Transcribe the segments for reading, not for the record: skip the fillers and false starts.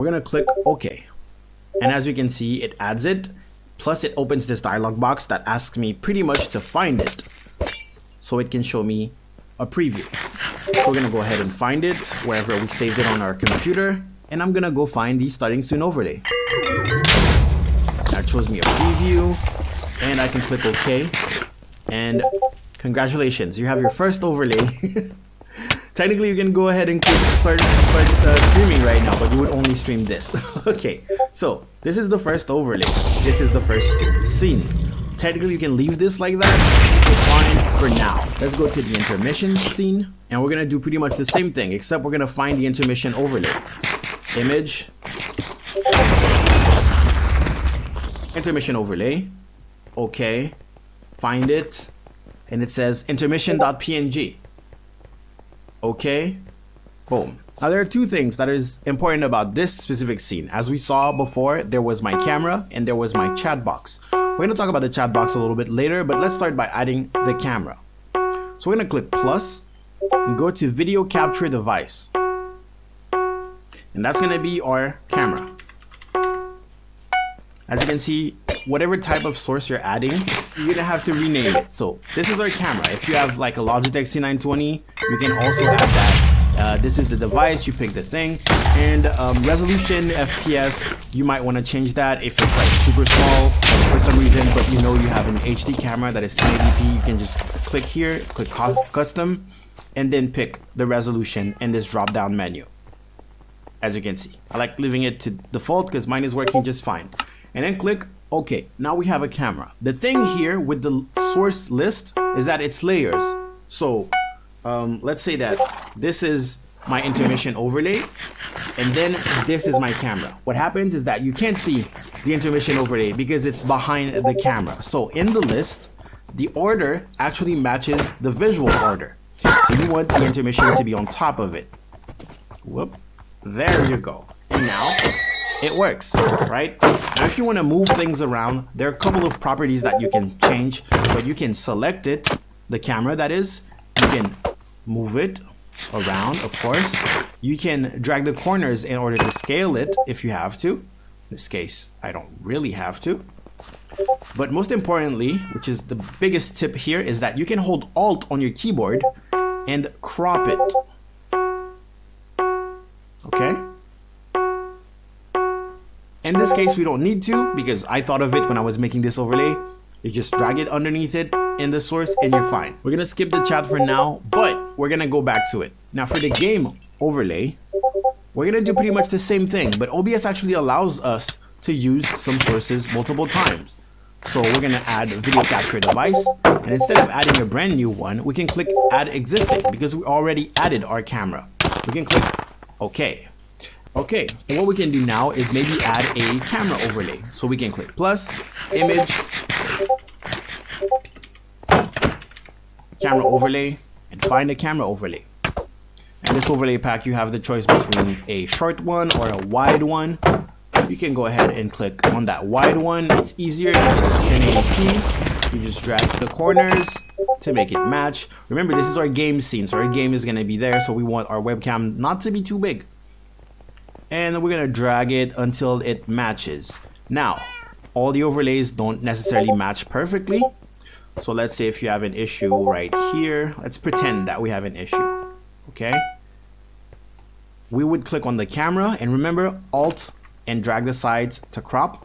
We're gonna click OK. And as you can see, it adds it. Plus it opens this dialog box that asks me pretty much to find it, so it can show me a preview. So we're gonna go ahead and find it wherever we saved it on our computer. And I'm gonna go find the starting soon overlay. That shows me a preview, and I can click OK. And congratulations, you have your first overlay. Technically, you can go ahead and start streaming right now, but you would only stream this. Okay, so this is the first overlay. This is the first scene. Technically, you can leave this like that. It's fine for now. Let's go to the intermission scene, and we're gonna do pretty much the same thing, except we're gonna find the intermission overlay. Image, intermission overlay. Okay, find it, and it says intermission.png. Okay, boom. Now there are two things that is important about this specific scene. As we saw before, there was my camera and there was my chat box. We're going to talk about the chat box a little bit later, but let's start by adding the camera. So we're going to click plus and go to video capture device. And that's going to be our camera. As you can see, whatever type of source you're adding, you're gonna have to rename it. So this is our camera. If you have like a Logitech C920, you can also add that. This is the device, you pick the thing. And resolution, FPS, you might want to change that if it's like super small for some reason, but you know you have an HD camera that is 1080p. You can just click here, click custom, and then pick the resolution in this drop down menu. As you can see, I like leaving it to default because mine is working just fine. And then click OK. Now we have a camera. The thing here with the source list is that it's layers. So let's say that this is my intermission overlay, and then this is my camera. What happens is that you can't see the intermission overlay because it's behind the camera. So in the list, the order actually matches the visual order. So you want the intermission to be on top of it. Whoop. There you go. And now it works, right? Now if you want to move things around, there are a couple of properties that you can change, but you can select it, the camera that is, you can move it around, of course. You can drag the corners in order to scale it if you have to. In this case, I don't really have to. But most importantly, which is the biggest tip here, is that you can hold Alt on your keyboard and crop it. Okay? In this case, we don't need to because I thought of it when I was making this overlay. You just drag it underneath it in the source and you're fine. We're gonna skip the chat for now, but we're gonna go back to it. Now for the game overlay, we're gonna do pretty much the same thing, but OBS actually allows us to use some sources multiple times. So we're gonna add video capture device, and instead of adding a brand new one, we can click add existing because we already added our camera. We can click OK. Okay, and what we can do now is maybe add a camera overlay. So we can click plus, image, camera overlay, and find a camera overlay. And this overlay pack, you have the choice between a short one or a wide one. You can go ahead and click on that wide one. It's easier because it's 1080p. You just drag the corners to make it match. Remember, this is our game scene, so our game is gonna be there, so we want our webcam not to be too big. And we're gonna drag it until it matches. Now, all the overlays don't necessarily match perfectly. So let's say if you have an issue right here, let's pretend that we have an issue, okay? We would click on the camera and remember Alt and drag the sides to crop.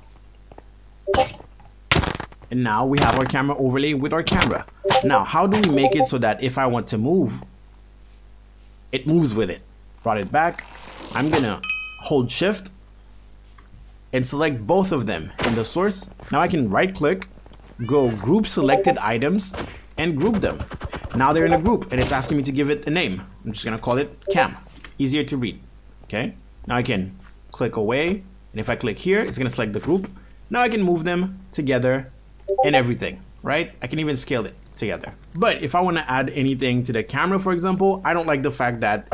And now we have our camera overlay with our camera. Now, how do we make it so that if I want to move, it moves with it? Brought it back. I'm gonna hold shift and select both of them in the source. Now I can right click, go group selected items and group them. Now they're in a group and it's asking me to give it a name. I'm just gonna call it cam, easier to read. Okay, now I can click away, and if I click here, it's gonna select the group. Now I can move them together and everything, right? I can even scale it together. But if I want to add anything to the camera, for example, I don't like the fact that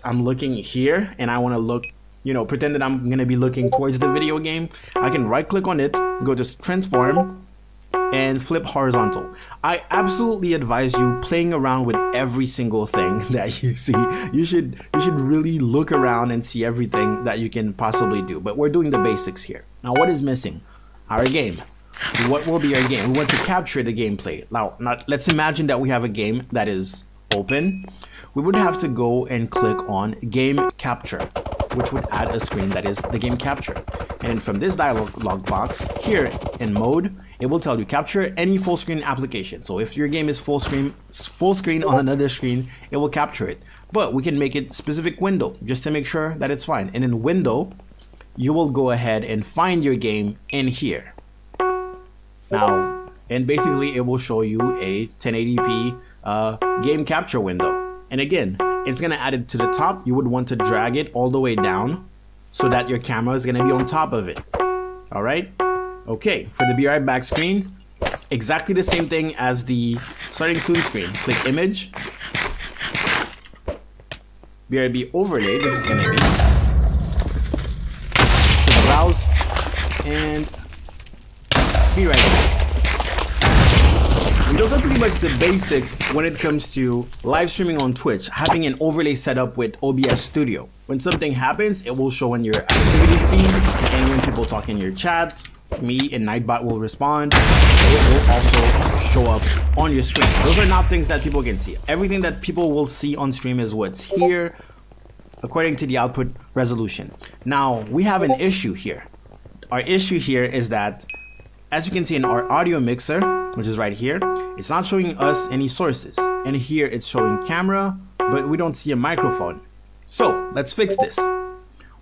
I'm looking here and I want to look, you know, pretend that I'm gonna be looking towards the video game. I can right click on it, go to transform, and flip horizontal. I absolutely advise you playing around with every single thing that you see. You should really look around and see everything that you can possibly do. But we're doing the basics here. Now, what is missing? Our game. What will be our game? We want to capture the gameplay. Now, let's imagine that we have a game that is open. We would have to go and click on Game Capture, which would add a screen that is the game capture. And from this dialog box here in mode, it will tell you capture any full screen application. So if your game is full screen on another screen, it will capture it. But we can make it specific window just to make sure that it's fine. And in window, you will go ahead and find your game in here. Now, and basically it will show you a 1080p game capture window. And again, it's gonna add it to the top. You would want to drag it all the way down so that your camera is gonna be on top of it. All right? Okay, for the Be Right Back screen, exactly the same thing as the Starting Soon screen. Click Image, BRB Overlay, this is gonna be. Click Browse, and Be Right Back. And those are pretty much the basics when it comes to live streaming on Twitch, having an overlay set up with OBS Studio. When something happens, it will show in your activity feed, and when people talk in your chat, me and Nightbot will respond. It will also show up on your screen. Those are not things that people can see. Everything that people will see on stream is what's here, according to the output resolution. Now, we have an issue here. Our issue here is that, as you can see in our audio mixer, which is right here, it's not showing us any sources. And here it's showing camera, but we don't see a microphone. So let's fix this.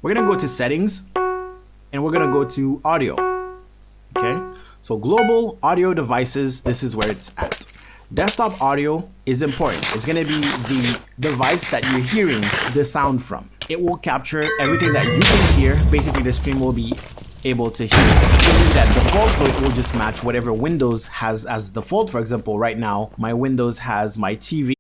We're gonna go to settings and we're gonna go to audio. Okay, so global audio devices, this is where it's at. Desktop audio is important. It's gonna be the device that you're hearing the sound from. It will capture everything that you can hear. Basically, the stream will be able to hear that default, so it will just match whatever Windows has as default. For example, right now my Windows has my TV